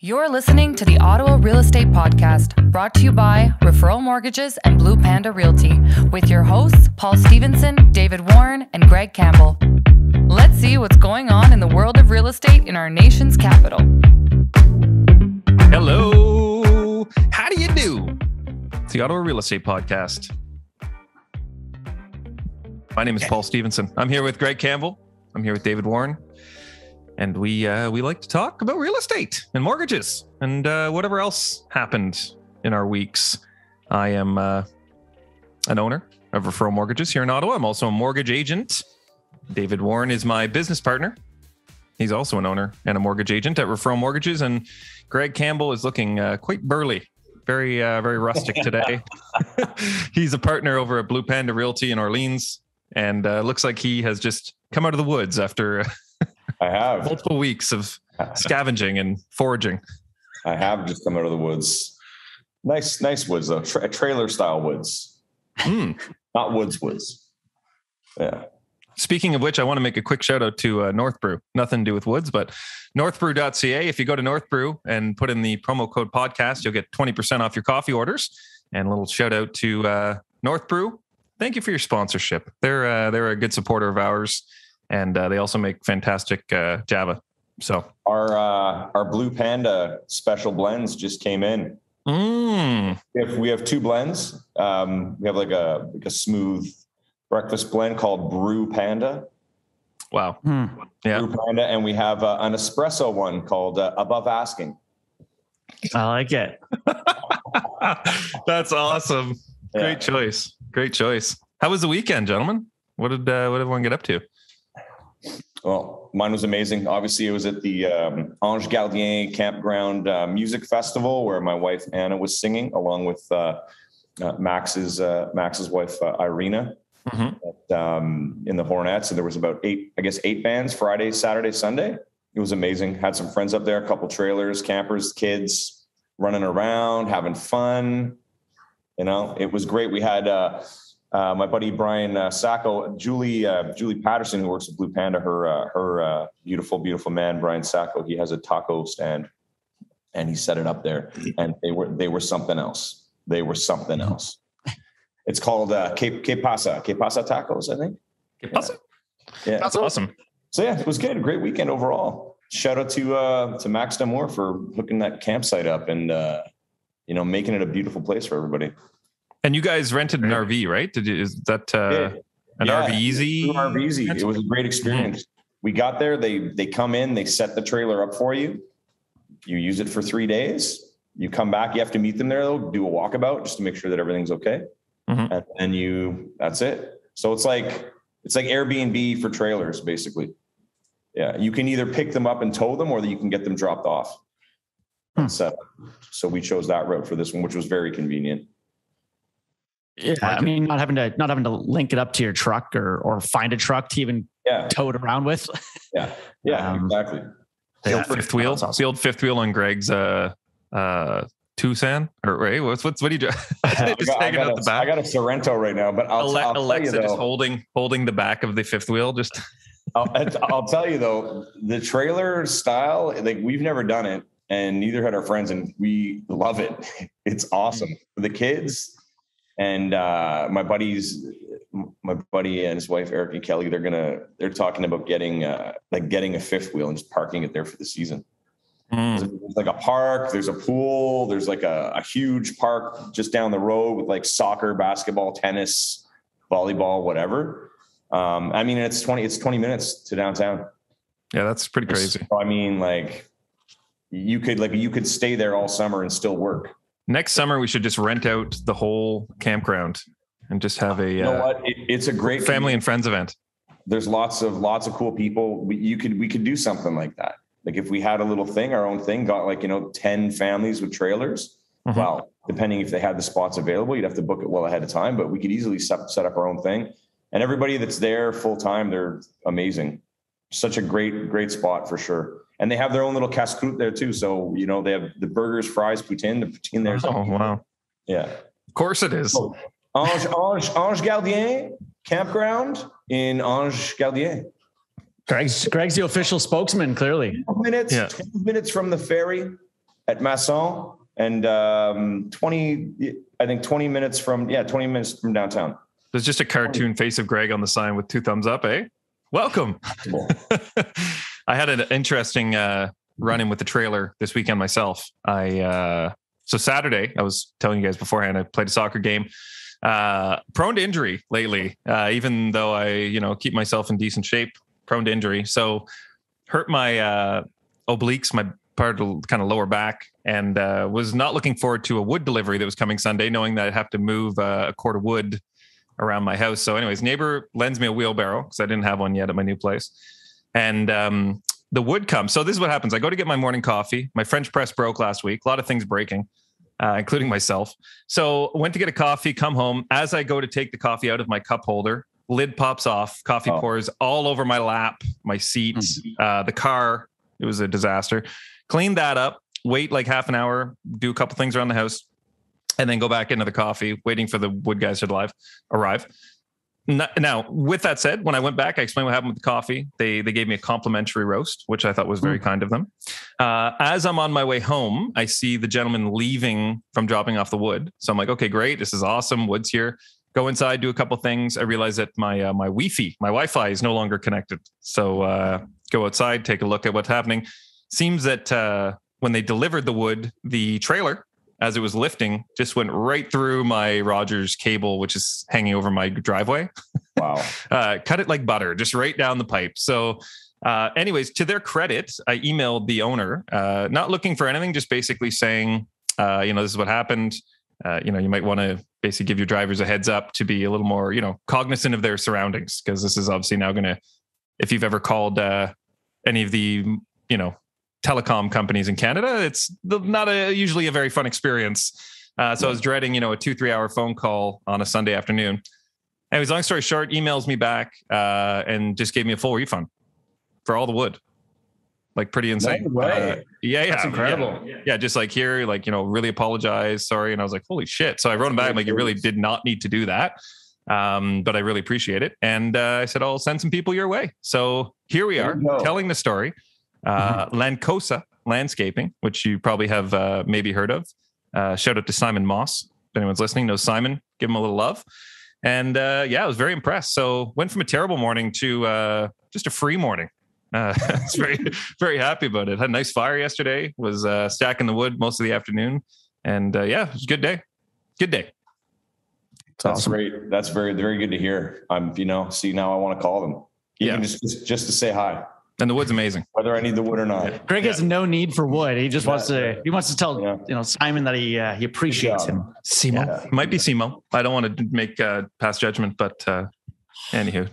You're listening to the Ottawa Real Estate Podcast, brought to you by Referral Mortgages and Blue Panda Realty, with your hosts, Paul Stevenson, David Warren, and Greg Campbell. Let's see what's going on in the world of real estate in our nation's capital. Hello. How do you do? It's the Ottawa Real Estate Podcast. My name is Paul Stevenson. I'm here with Greg Campbell. I'm here with David Warren. And we like to talk about real estate and mortgages and whatever else happened in our weeks. I am an owner of Referral Mortgages here in Ottawa. I'm also a mortgage agent. David Warren is my business partner. He's also an owner and a mortgage agent at Referral Mortgages. And Greg Campbell is looking quite burly, very rustic today. He's a partner over at Blue Panda Realty in Orleans, and looks like he has just come out of the woods after I have multiple weeks of scavenging and foraging. I have just come out of the woods. Nice woods though. Trailer style woods. Not woods. Yeah. Speaking of which, I want to make a quick shout out to North Brew. Nothing to do with woods, but northbrew.ca. If you go to North Brew and put in the promo code podcast, you'll get 20% off your coffee orders. And a little shout out to North Brew. Thank you for your sponsorship. They're a good supporter of ours. And they also make fantastic Java. So our Blue Panda special blends just came in. If we have two blends, we have like a smooth breakfast blend called Brew Panda. Wow. Yeah. Brew Panda, and we have an espresso one called Above Asking. I like it. That's awesome. Yeah. Great choice. How was the weekend, gentlemen? What did everyone get up to? Well, mine was amazing. Obviously, it was at the Ange Gardien Campground Music Festival where my wife Anna was singing along with Max's wife Irina in the Hornets. And there was about eight bands Friday, Saturday, Sunday. It was amazing. Had some friends up there, a couple trailers, campers, kids running around, having fun. You know, it was great. We had my buddy Brian Sacco, Julie Patterson, who works at Blue Panda, her beautiful man, Brian Sacco. He has a taco stand, and he set it up there, and they were something else. It's called Que Pasa Tacos, I think. Que Pasa. Yeah, that's awesome. So yeah, it was good. A great weekend overall. Shout out to Max Damore for hooking that campsite up and making it a beautiful place for everybody. And you guys rented an RV, right? Is that an RV easy? RV easy. It was a great experience. We got there. They come in. They set the trailer up for you. You use it for 3 days. You come back. You have to meet them there, though. Do a walkabout just to make sure that everything's okay. And then that's it. So it's like Airbnb for trailers, basically. Yeah, you can either pick them up and tow them, or you can get them dropped off. So we chose that route for this one, which was very convenient. Yeah, I mean, not having to link it up to your truck or find a truck to even tow it around with. Yeah, exactly. The old fifth wheel. Awesome. The old fifth wheel on Greg's Tucson, or right? What do you do? I got a Sorrento right now, but I'll Alexa tell you, though, just holding the back of the fifth wheel. Just I'll tell you though, the trailer style, like we've never done it, and neither had our friends, and we love it. It's awesome for the kids. And my buddy and his wife, Eric and Kelly, they're talking about getting a fifth wheel and just parking it there for the season. There's like a park, there's a pool, there's like a huge park just down the road with like soccer, basketball, tennis, volleyball, whatever. I mean, it's 20 minutes to downtown. Yeah, that's pretty crazy. So, I mean, like you could stay there all summer and still work. Next summer, we should just rent out the whole campground and just have a. You know what? It's a great family and friends event. There's lots of cool people. We could do something like that. Like if we had a little thing, our own thing, got 10 families with trailers. Well, depending if they had the spots available, you'd have to book it well ahead of time. But we could easily set up our own thing. And everybody that's there full time, they're amazing. Such a great spot for sure. And they have their own little casse-croûte there too. So, they have the burgers, fries, poutine. The poutine there's. Oh, wow. Yeah. Of course it is. So, Ange Gardien Campground in Ange Gardien. Greg's the official spokesman, clearly. 12 minutes from the ferry. at Masson, and 20 minutes from downtown. There's just a cartoon face of Greg on the sign with 2 thumbs up, eh? Welcome. I had an interesting run-in with the trailer this weekend myself. So Saturday, I was telling you guys beforehand, I played a soccer game. Prone to injury lately, even though I, keep myself in decent shape, prone to injury. So hurt my obliques, my part of kind of lower back, and was not looking forward to a wood delivery that was coming Sunday, knowing that I'd have to move a cord of wood around my house. So anyways, neighbor lends me a wheelbarrow because I didn't have one yet at my new place. And the wood comes. So this is what happens. I go to get my morning coffee. My French press broke last week. A lot of things breaking, including myself. So went to get a coffee, come home. As I go to take the coffee out of my cup holder, lid pops off, coffee pours all over my lap, my seats, the car. It was a disaster. Clean that up, wait like half an hour, do a couple things around the house, and then go back into the coffee, waiting for the wood guys to arrive. Now, with that said, when I went back, I explained what happened with the coffee. They gave me a complimentary roast, which I thought was very kind of them. As I'm on my way home, I see the gentleman leaving from dropping off the wood. So I'm like, okay, great. This is awesome. Wood's here. Go inside, do a couple things. I realize that my Wi-Fi is no longer connected. So go outside, take a look at what's happening. Seems that when they delivered the wood, the trailer, as it was lifting, just went right through my Rogers cable, which is hanging over my driveway. Wow. Cut it like butter, just right down the pipe. So anyways, to their credit, I emailed the owner, not looking for anything, just basically saying, this is what happened. You might want to basically give your drivers a heads up to be a little more, cognizant of their surroundings, because this is obviously now going to, if you've ever called any of the, telecom companies in Canada, it's not usually a very fun experience. So I was dreading, a 2-3 hour phone call on a Sunday afternoon. Anyways, long story short, emails me back and just gave me a full refund for all the wood. Like pretty insane. No way. Yeah. That's incredible. Yeah. Just like here, really apologize. Sorry. And I was like, holy shit. So I wrote him back like, you really did not need to do that. But I really appreciate it. And I said, I'll send some people your way. So here we are telling the story. Lancosa Landscaping, which you probably have maybe heard of. Shout out to Simon Moss. If anyone's listening, knows Simon, give him a little love. And I was very impressed. So went from a terrible morning to just a free morning. I was very, very happy about it. Had a nice fire yesterday, was stacking the wood most of the afternoon. And it was a good day. Good day. That's awesome. Great. That's very, very good to hear. See, now I want to call them. Even just to say hi. And the wood's amazing, whether I need the wood or not. Greg has no need for wood. He just wants to tell Simon that he appreciates him. Simo might be Simo. I don't want to make past judgment, but anywho,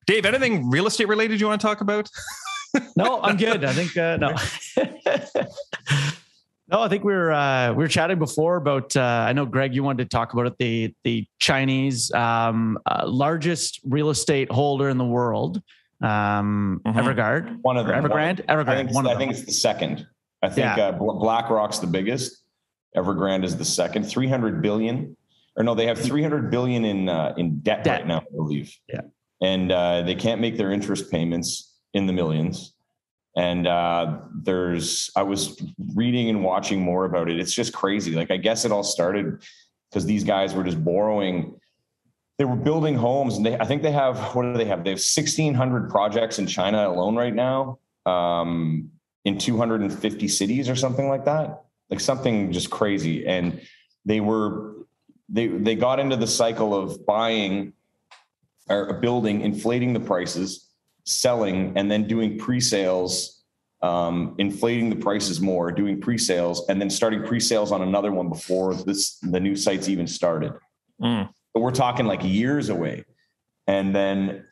Dave, anything real estate related you want to talk about? No, I'm good. I think no. No, I think we were chatting before about. I know, Greg, you wanted to talk about it. The Chinese largest real estate holder in the world. Evergrande, one of them. Evergrande. I think it's the second. I think BlackRock's the biggest. Evergrande is the second. 300 billion, or no, they have 300 billion in debt right now, I believe. Yeah, and they can't make their interest payments in the millions. And I was reading and watching more about it. It's just crazy. Like, I guess it all started because these guys were just borrowing. They were building homes, and I think they have, what do they have? They have 1,600 projects in China alone right now, in 250 cities or something like that. Like something just crazy. And they got into the cycle of buying or building, inflating the prices, selling, and then doing pre-sales, inflating the prices more, doing pre-sales, and then starting pre-sales on another one before the new sites even started. But we're talking like years away. And then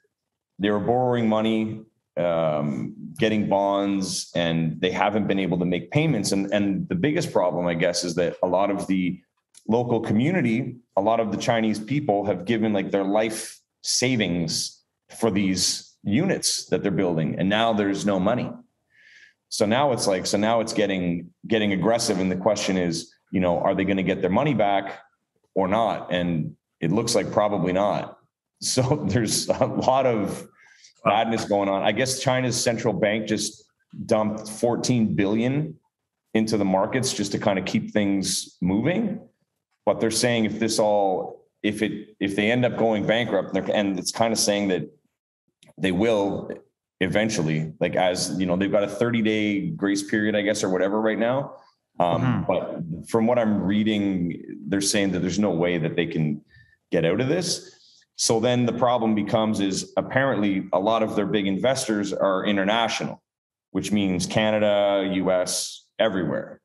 they were borrowing money, getting bonds, and they haven't been able to make payments. And the biggest problem, I guess, is that a lot of the local community, a lot of the Chinese people have given like their life savings for these units that they're building. And now there's no money. So now it's getting aggressive. And the question is, are they going to get their money back or not? And it looks like probably not. So there's a lot of madness going on. I guess China's central bank just dumped 14 billion into the markets just to kind of keep things moving. But they're saying if they end up going bankrupt, and it's kind of saying that they will eventually, like, as you know, they've got a 30-day grace period, I guess, or whatever right now. But from what I'm reading, they're saying that there's no way that they can get out of this. So then the problem becomes is apparently a lot of their big investors are international, which means Canada, US, everywhere.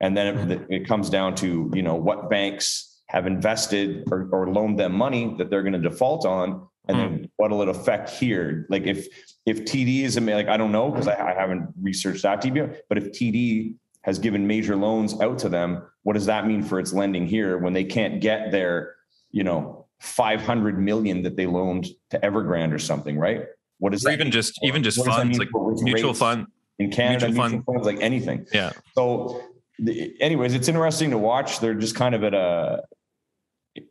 And then it comes down to, you know, what banks have invested or loaned them money that they're going to default on. And then what'll it affect here? Like if TD is, like, I don't know, because I haven't researched that deep yet, but if TD has given major loans out to them, what does that mean for its lending here when they can't get their, you know, 500 million that they loaned to Evergrande or something, right? What is or even just funds, like mutual fund in Canada, mutual funds, like anything. Yeah. So anyways, it's interesting to watch. They're just kind of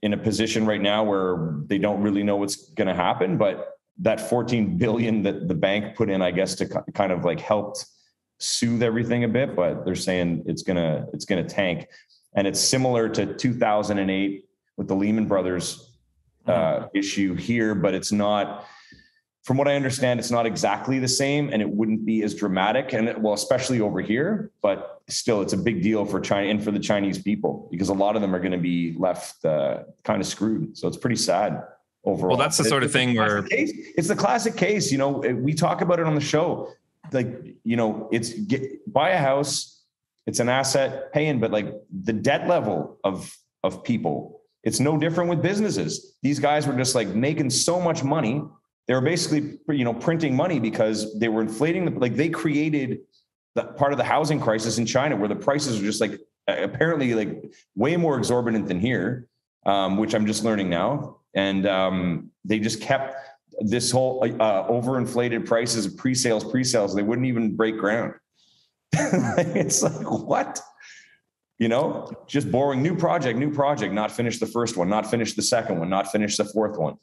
in a position right now where they don't really know what's going to happen, but that 14 billion that the bank put in, I guess, to kind of like helped soothe everything a bit, but they're saying it's going to tank. And it's similar to 2008 with the Lehman Brothers issue here, but it's not, from what I understand, it's not exactly the same, and it wouldn't be as dramatic, and especially over here, but still it's a big deal for China and for the Chinese people, because a lot of them are going to be left kind of screwed. So it's pretty sad overall. Well, that's the sort of thing where it's the classic case, you know, we talk about it on the show, like, you know, buy a house, it's an asset, pay in, but like the debt level of people, it's no different with businesses. These guys were just like making so much money. They were basically, you know, printing money because they were inflating like they created the part of the housing crisis in China where the prices are just like apparently like way more exorbitant than here, which I'm just learning now. And they just kept this whole overinflated prices of pre-sales. They wouldn't even break ground. It's like, what? You know, just borrowing new project, not finish the first one, not finish the second one, not finish the fourth one.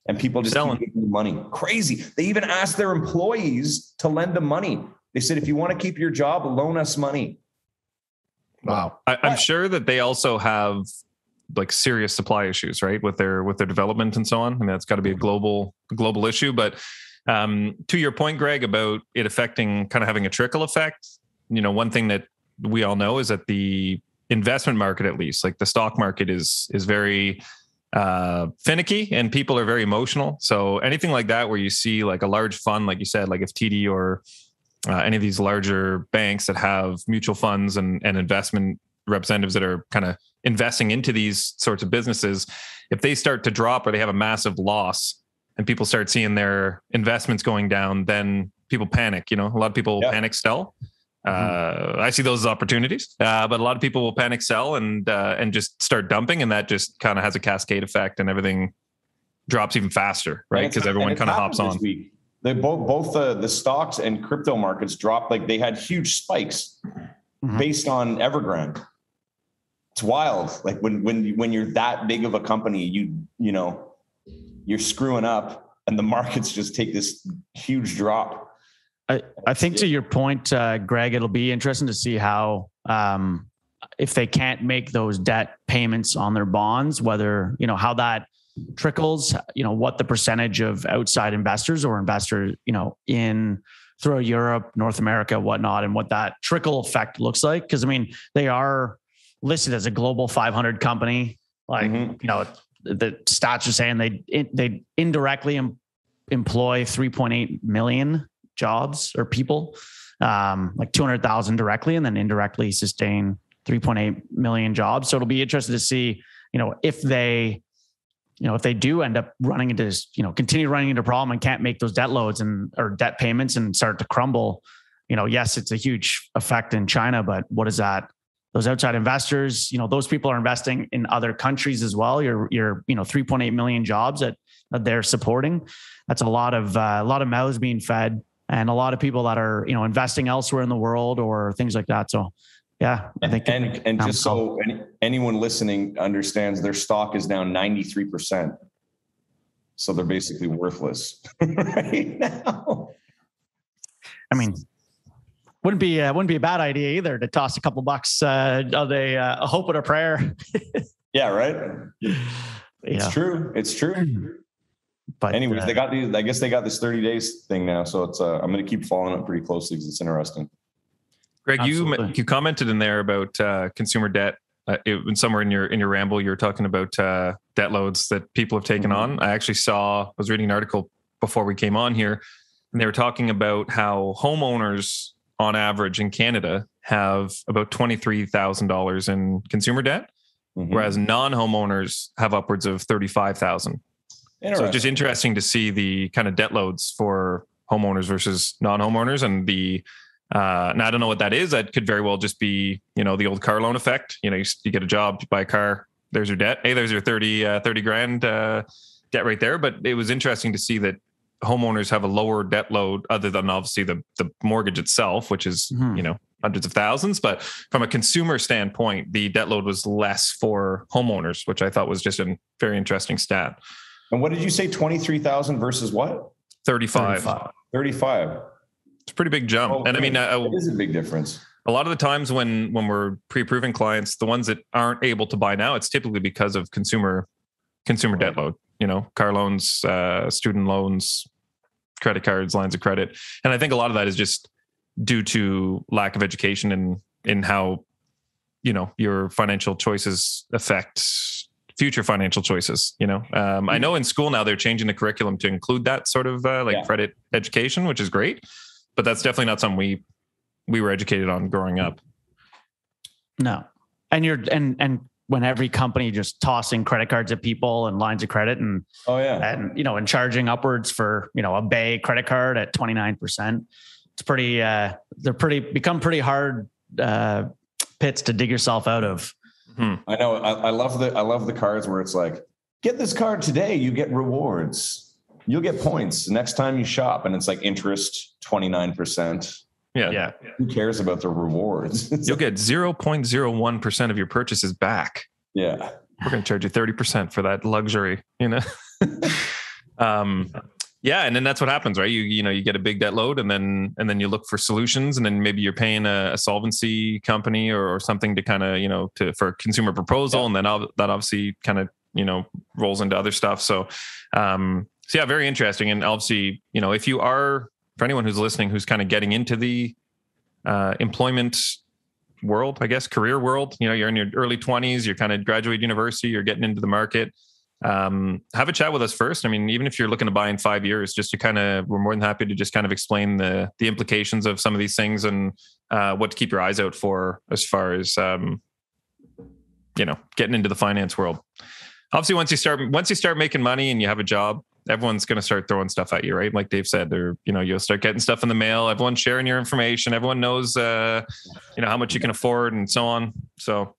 And people just keep giving money. Crazy. They even asked their employees to lend them money. They said, if you want to keep your job, loan us money. Wow. I'm sure that they also have like serious supply issues, right? With their development and so on. I mean, that's got to be a global issue. But to your point, Greg, about it affecting, kind of having a trickle effect, you know, one thing that we all know is that the investment market, at least like the stock market is very finicky, and people are very emotional. So anything like that, where you see like a large fund, like you said, like if TD or any of these larger banks that have mutual funds and investment representatives that are kind of investing into these sorts of businesses, if they start to drop or they have a massive loss and people start seeing their investments going down, then people panic. You know, a lot of people panic sell. I see those as opportunities, but a lot of people will panic sell and just start dumping, and that just kind of has a cascade effect, and everything drops even faster, right? Because everyone kind of hops on. They both the stocks and crypto markets dropped. Like they had huge spikes based on Evergrande. It's wild. Like when you're that big of a company, you know you're screwing up, and the markets just take this huge drop. I think to your point, Greg, it'll be interesting to see how, if they can't make those debt payments on their bonds, whether, you know, how that trickles, you know, what the percentage of outside investors or investors, you know, in through Europe, North America, whatnot, and what that trickle effect looks like. Cause I mean, they are listed as a global 500 company. Like, you know, the stats are saying they indirectly employ 3.8 million jobs or people, like 200,000 directly, and then indirectly sustain 3.8 million jobs. So it'll be interesting to see, you know, if they do end up running into this, you know, continue running into a problem and can't make those debt loads or debt payments and start to crumble, you know, yes, it's a huge effect in China, but what is that? Those outside investors, you know, those people are investing in other countries as well. You're, you know, 3.8 million jobs that they're supporting. That's a lot of mouths being fed, and a lot of people that are, you know, investing elsewhere in the world or things like that. So yeah, I think, and just so anyone listening understands, their stock is down 93%. So they're basically worthless right now. I mean, Wouldn't be a bad idea either to toss a couple bucks on a hope and a prayer. Yeah, right. It's true. It's true. But anyways, they got these. I guess they got this 30 days thing now, so it's. I'm going to keep following it pretty closely because it's interesting. Greg, you commented in there about consumer debt. Somewhere in your ramble, you were talking about debt loads that people have taken on. I actually was reading an article before we came on here, and they were talking about how homeowners on average in Canada have about $23,000 in consumer debt, whereas non-homeowners have upwards of $35,000. So it's just interesting to see the kind of debt loads for homeowners versus non-homeowners, and now I don't know what that is. That could very well just be, the old car loan effect. You get a job, you buy a car, there's your debt. Hey, there's your 30 grand debt right there. But it was interesting to see that homeowners have a lower debt load, other than obviously the mortgage itself, which is, hundreds of thousands. But from a consumer standpoint, the debt load was less for homeowners, which I thought was just a very interesting stat. And what did you say? 23,000 versus what? 35. 35. It's a pretty big jump. And I mean, it is a big difference. A lot of the times when we're pre-approving clients, the ones that aren't able to buy now, it's typically because of consumer debt load, car loans, student loans, credit cards, lines of credit. And I think a lot of that is just due to lack of education in how, your financial choices affect future financial choices. I know in school now they're changing the curriculum to include that sort of credit education, which is great. But that's definitely not something we were educated on growing up. No. And when every company just tossing credit cards at people and lines of credit and and charging upwards for, a Bay credit card at 29%. It's become pretty hard pits to dig yourself out of. I know. I love the cards where it's like, get this card today, you get rewards. You'll get points next time you shop, and it's like interest 29%. Yeah. Who cares about the rewards? You'll get 0.01% of your purchases back. Yeah. We're going to charge you 30% for that luxury, Yeah. And then that's what happens, right? You get a big debt load, and then you look for solutions, and then maybe you're paying a solvency company or something to kind of, for a consumer proposal. And then that obviously kind of, rolls into other stuff. So yeah, very interesting. And obviously, if you are, for anyone who's listening, who's kind of getting into the employment world, I guess, career world, you're in your early 20s, you're kind of graduate university, you're getting into the market, have a chat with us first. I mean, even if you're looking to buy in 5 years, just to we're more than happy to just kind of explain the implications of some of these things and what to keep your eyes out for as far as, getting into the finance world. Obviously, once you start making money and you have a job, everyone's going to start throwing stuff at you, right? Like Dave said, you'll start getting stuff in the mail. Everyone's sharing your information. Everyone knows, how much you can afford and so on. So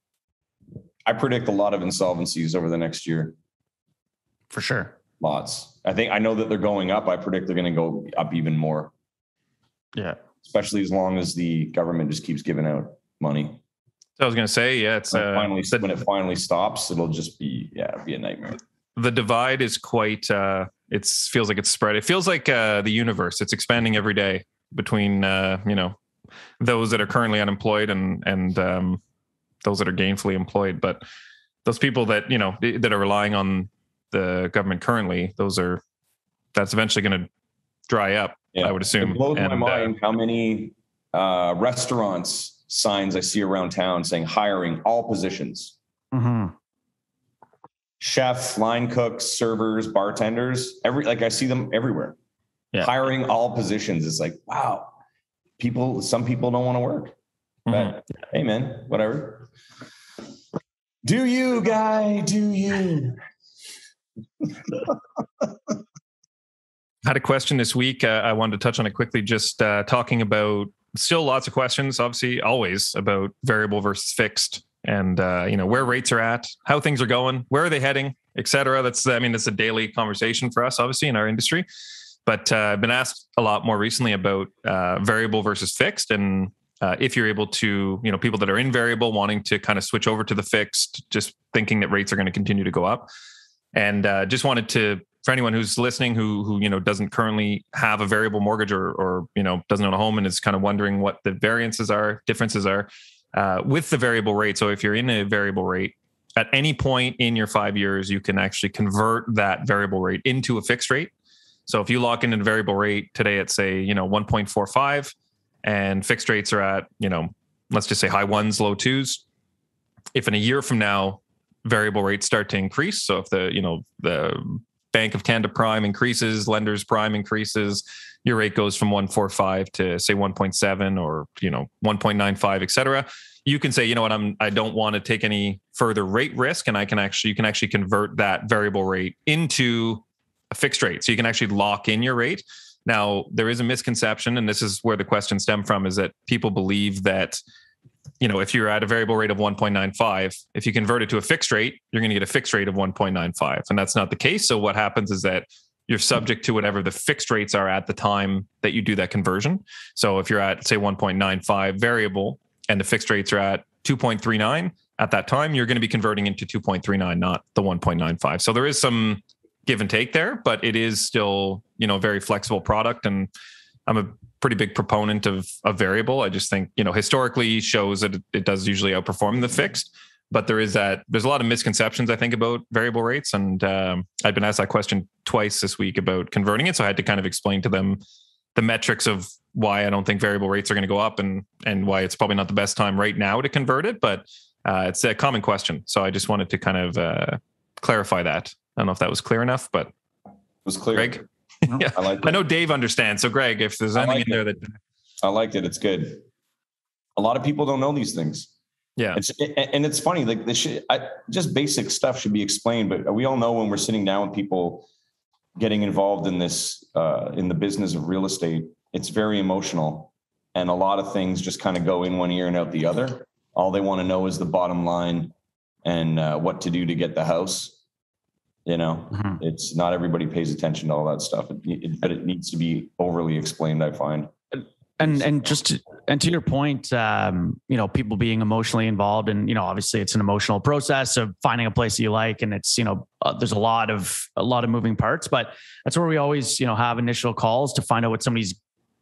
I predict a lot of insolvencies over the next year. For sure. Lots. I know that they're going up. I predict they're going to go up even more. Yeah. Especially as long as the government just keeps giving out money. So I was going to say, it's when it finally stops, it'll just be a nightmare. The divide is quite, it feels like it's spread. It feels like the universe, it's expanding every day between, those that are currently unemployed and those that are gainfully employed. But those people that, that are relying on the government currently, that's eventually going to dry up, I would assume. It blows my mind how many restaurants signs I see around town saying hiring all positions. Mm-hmm. Chef, line cooks, servers, bartenders, I see them everywhere. Yeah. Hiring all positions. It's like, wow, some people don't want to work. But hey man, whatever. Do you, guy, do you? Had a question this week. I wanted to touch on it quickly, just talking about still lots of questions, obviously always about variable versus fixed and, where rates are at, how things are going, where are they heading, et cetera. It's a daily conversation for us, obviously, in our industry. But I've been asked a lot more recently about variable versus fixed. And if you're able to, people that are in variable wanting to kind of switch over to the fixed, just thinking that rates are going to continue to go up. And just wanted to for anyone who's listening who doesn't currently have a variable mortgage or doesn't own a home and is kind of wondering what the differences are with the variable rate. So if you're in a variable rate, at any point in your 5 years, you can actually convert that variable rate into a fixed rate. So if you lock in a variable rate today at say 1.45, and fixed rates are at let's just say high ones, low twos. If in a year from now variable rates start to increase, so if the Bank of Canada prime increases, lenders prime increases, your rate goes from 1.45 to say 1.7 or 1.95, et cetera. You can say, I don't want to take any further rate risk, and you can actually convert that variable rate into a fixed rate. So you can actually lock in your rate. Now, there is a misconception, and this is where the question stemmed from, is that people believe that, if you're at a variable rate of 1.95, if you convert it to a fixed rate, you're going to get a fixed rate of 1.95. And that's not the case. So what happens is that you're subject to whatever the fixed rates are at the time that you do that conversion. So if you're at, say, 1.95 variable and the fixed rates are at 2.39, at that time, you're going to be converting into 2.39, not the 1.95. So there is some give and take there, but it is still, a very flexible product. And I'm a pretty big proponent of a variable. I just think, historically shows that it does usually outperform the fixed, but there's a lot of misconceptions, I think, about variable rates. And I've been asked that question twice this week about converting it. So I had to kind of explain to them the metrics of why I don't think variable rates are going to go up and why it's probably not the best time right now to convert it. But it's a common question. So I just wanted to kind of clarify that. I don't know if that was clear enough, but it was clear. Greg? Yeah, I know Dave understands. So Greg, if there's anything in there that I liked it, it's good. A lot of people don't know these things. Yeah, it's funny. Like just basic stuff should be explained, but we all know when we're sitting down with people getting involved in this, in the business of real estate, it's very emotional, and a lot of things just kind of go in one ear and out the other. All they want to know is the bottom line and what to do to get the house. It's not everybody pays attention to all that stuff, but it needs to be overly explained, I find. And to your point, people being emotionally involved, and obviously it's an emotional process of finding a place that you like, and it's there's a lot of moving parts, but that's where we always have initial calls to find out what somebody's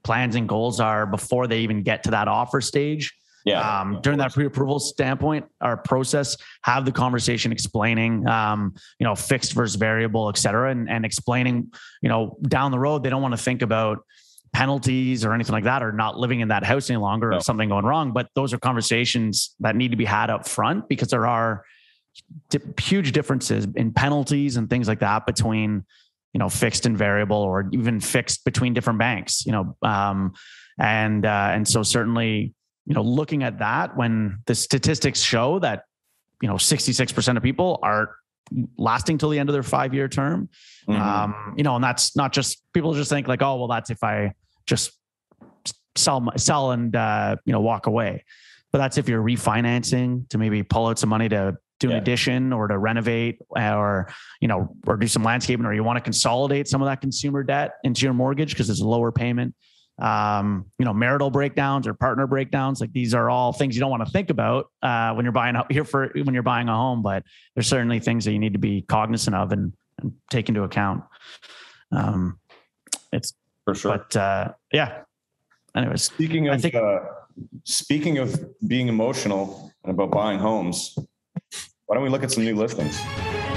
plans and goals are before they even get to that offer stage. Yeah. During that pre-approval standpoint, our process, have the conversation explaining, fixed versus variable, et cetera, and explaining, down the road, they don't want to think about penalties or anything like that, or not living in that house any longer, or something going wrong. But those are conversations that need to be had up front, because there are huge differences in penalties and things like that between, fixed and variable, or even fixed between different banks, and so certainly, looking at that, when the statistics show that, 66% of people are lasting till the end of their 5-year term, and that's not just, people just think like, oh, well, that's if I just sell and, walk away. But that's if you're refinancing to maybe pull out some money to do an addition, or to renovate, or do some landscaping, or you want to consolidate some of that consumer debt into your mortgage because it's a lower payment. Marital breakdowns or partner breakdowns. Like, these are all things you don't want to think about when you're buying a home, but there's certainly things that you need to be cognizant of and take into account. It's for sure. But anyways, speaking of being emotional and about buying homes, why don't we look at some new listings?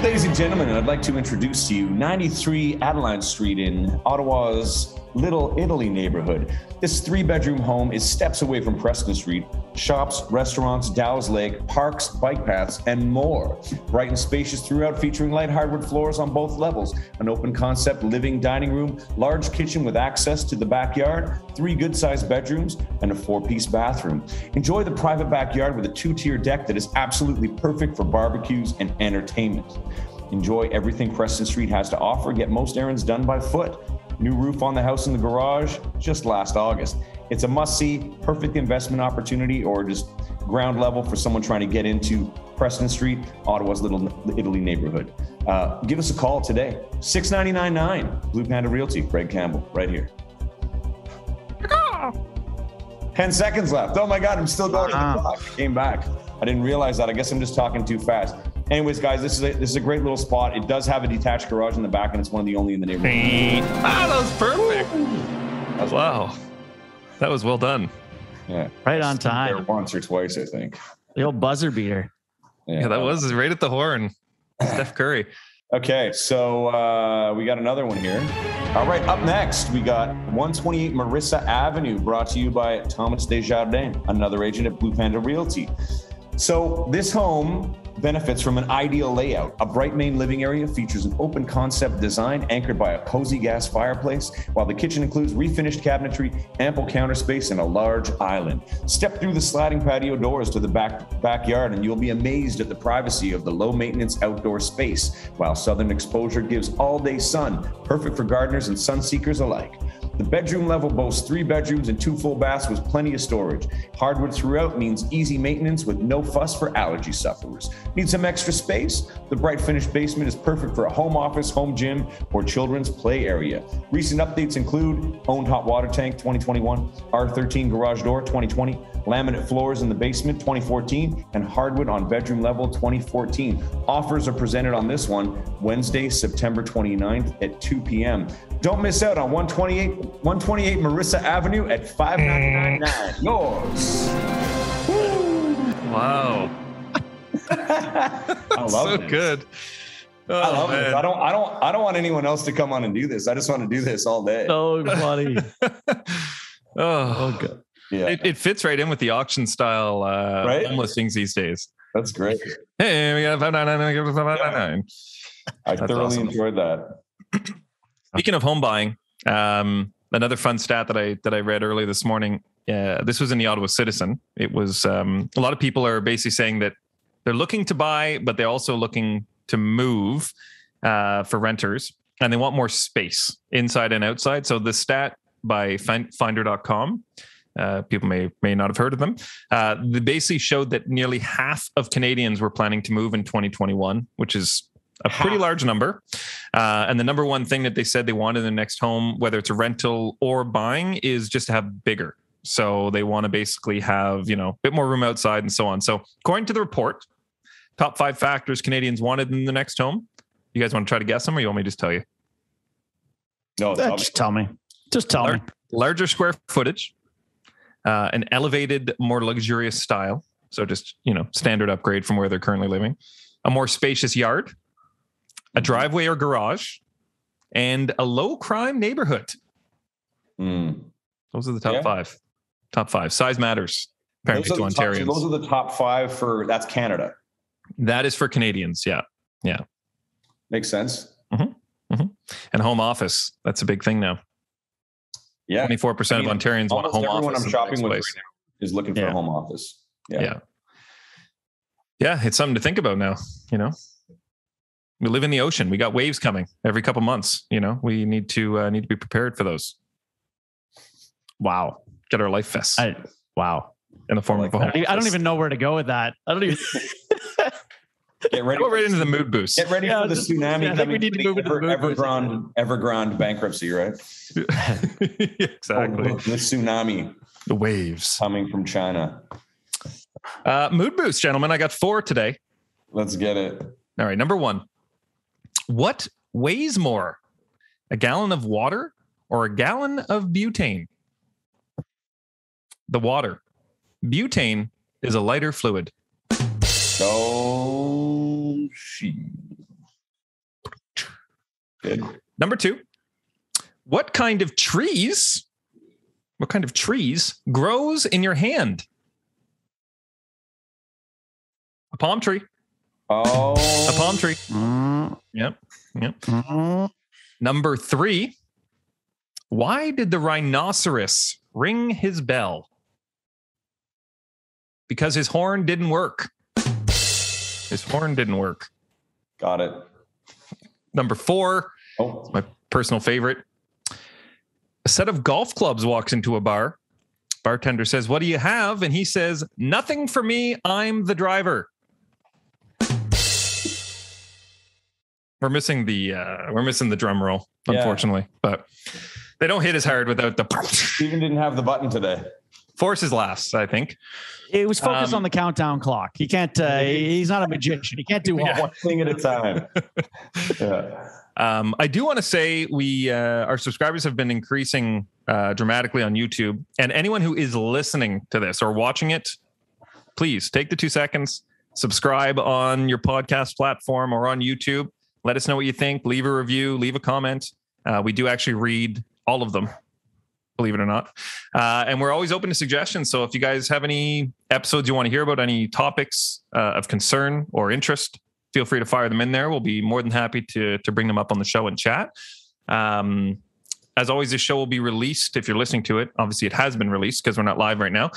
Ladies and gentlemen, I'd like to introduce to you 93 Adeline Street in Ottawa's Little Italy neighborhood. This 3-bedroom home is steps away from Preston Street. Shops, restaurants, Dow's Lake, parks, bike paths, and more. Bright and spacious throughout, featuring light hardwood floors on both levels. An open concept living dining room, large kitchen with access to the backyard, 3 good-sized bedrooms, and a 4-piece bathroom. Enjoy the private backyard with a 2-tier deck that is absolutely perfect for barbecues and entertainment. Enjoy everything Preston Street has to offer. Get most errands done by foot. New roof on the house in the garage just last August. It's a must-see, perfect investment opportunity, or just ground level for someone trying to get into Preston Street, Ottawa's Little Italy neighborhood. Give us a call today. 699-9, Blue Panda Realty, Greg Campbell, right here. 10 seconds left. Oh my God, I'm still going. The clock. Came back. I didn't realize that. I guess I'm just talking too fast. Anyways, guys, this is a great little spot. It does have a detached garage in the back, and it's one of the only in the neighborhood. That was perfect. Wow. That was well done. Yeah. Right on time. There once or twice, I think. The old buzzer beater. Yeah, that was right at the horn. Steph Curry. Okay, so we got another one here. All right, up next, we got 128 Marissa Avenue, brought to you by Thomas Desjardins, another agent at Blue Panda Realty. So this home benefits from an ideal layout. A bright main living area features an open concept design anchored by a cozy gas fireplace, while the kitchen includes refinished cabinetry, ample counter space, and a large island. Step through the sliding patio doors to the backyard and you'll be amazed at the privacy of the low maintenance outdoor space, while southern exposure gives all day sun, perfect for gardeners and sun seekers alike. The bedroom level boasts 3 bedrooms and 2 full baths with plenty of storage. Hardwood throughout means easy maintenance with no fuss for allergy sufferers. Need some extra space? The bright finished basement is perfect for a home office, home gym, or children's play area. Recent updates include owned hot water tank 2021, R13 garage door 2020, laminate floors in the basement 2014, and hardwood on bedroom level 2014. Offers are presented on this one Wednesday, September 29th at 2 p.m. Don't miss out on 128 Marissa Avenue at $599.99. Yours. Woo. Wow. I love so this. Good. Oh, I love man. this. I don't want anyone else to come on and do this. I just want to do this all day. So funny. Oh, good. Yeah, it fits right in with the auction style Right? home listings these days. that's great. Hey, we got $599. I That's thoroughly awesome. enjoyed that. Speaking of home buying, another fun stat that I read early this morning. This was in the Ottawa Citizen. It was a lot of people are basically saying that they're looking to buy, but they're also looking to move for renters, and they want more space inside and outside. So the stat by Finder.com, people may not have heard of them. They basically showed that nearly half of Canadians were planning to move in 2021, which is a pretty large number. And the number one thing that they said they wanted in the next home, whether it's a rental or buying, is just to have bigger. So they want to basically have, a bit more room outside and so on. So according to the report, top 5 factors Canadians wanted in the next home. You guys want to try to guess them, or you want me to just tell you? No, Just tell me. Just tell me. Larger square footage, an elevated, more luxurious style. So just, standard upgrade from where they're currently living, a more spacious yard, a driveway or garage, and a low crime neighborhood. Those are the top 5. Top 5. Size matters, apparently, to Ontarians. Those are the top 5 that's Canada. That is for Canadians. Yeah. Yeah. Makes sense. And home office. That's a big thing now. Yeah. 24% of Ontarians want a home everyone office. I'm shopping with right place. now is looking for a home office. Yeah. It's something to think about now. We live in the ocean. We got waves coming every couple months. We need to be prepared for those. Wow. Get our life vests. Wow. In the form of a home. I don't even know where to go with that. I don't even. Get ready. Go right into the mood boost. Get ready for the tsunami coming. We need to move into the mood Evergrande bankruptcy, right? Exactly. The tsunami. The waves coming from China. Mood boost, gentlemen. I got 4 today. Let's get it. All right. Number 1. What weighs more, a gallon of water or a gallon of butane? The water. Butane is a lighter fluid. Oh, shit. Good. Number 2. What kind of trees grows in your hand? A palm tree. Oh. A palm tree. Yep. Number 3. Why did the rhinoceros ring his bell? Because his horn didn't work. His horn didn't work. Got it. Number 4. My personal favorite. A set of golf clubs walks into a bar. Bartender says, "What do you have?" And he says, "Nothing for me. I'm the driver." We're missing the drum roll, unfortunately, but they don't hit as hard without the. Steven didn't have the button today. Force is last, I think. It was focused on the countdown clock. He can't. He's not a magician. He can't do one thing at a time. I do want to say our subscribers have been increasing dramatically on YouTube, and anyone who is listening to this or watching it, please take the 2 seconds, subscribe on your podcast platform or on YouTube. Let us know what you think. Leave a review, leave a comment. We do actually read all of them, believe it or not. And we're always open to suggestions. So if you guys have any episodes you want to hear about, any topics of concern or interest, feel free to fire them in there. We'll be more than happy to bring them up on the show and chat. As always, this show will be released if you're listening to it. Obviously, it has been released because we're not live right now.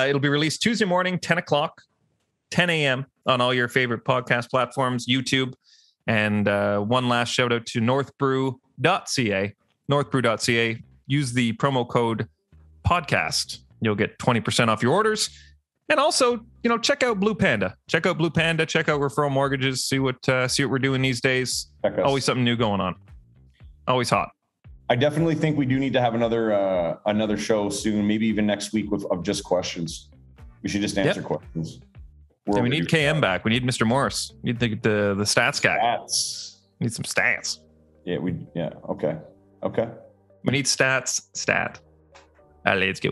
It'll be released Tuesday morning, 10 a.m. on all your favorite podcast platforms, YouTube. And one last shout out to northbrew.ca. Northbrew.ca. Use the promo code podcast. You'll get 20% off your orders. And also, check out Blue Panda. Check out Blue Panda. Check out Referral Mortgages. See what we're doing these days. Always something new going on. Always hot. I definitely think we do need to have another show soon, maybe even next week of just questions. We should just answer questions. Yeah, we need KM back. We need Mr. Morris. We need the stats guy. Stats. We need some stats. Yeah. Okay. We need stats. Let's go.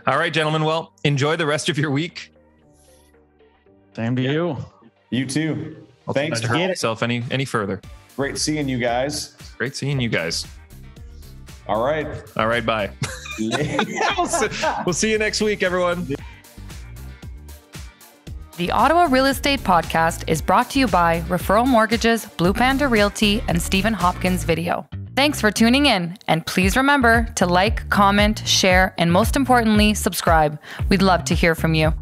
All right, gentlemen. Well, enjoy the rest of your week. Same to you. You too. Thanks. To hurt yourself any further. Great seeing you guys. Great seeing you guys. All right. Bye. We'll see you next week, everyone. The Ottawa Real Estate Podcast is brought to you by Referral Mortgages, Blue Panda Realty, and Stephen Hopkins Video. Thanks for tuning in, and please remember to like, comment, share, and most importantly, subscribe. We'd love to hear from you.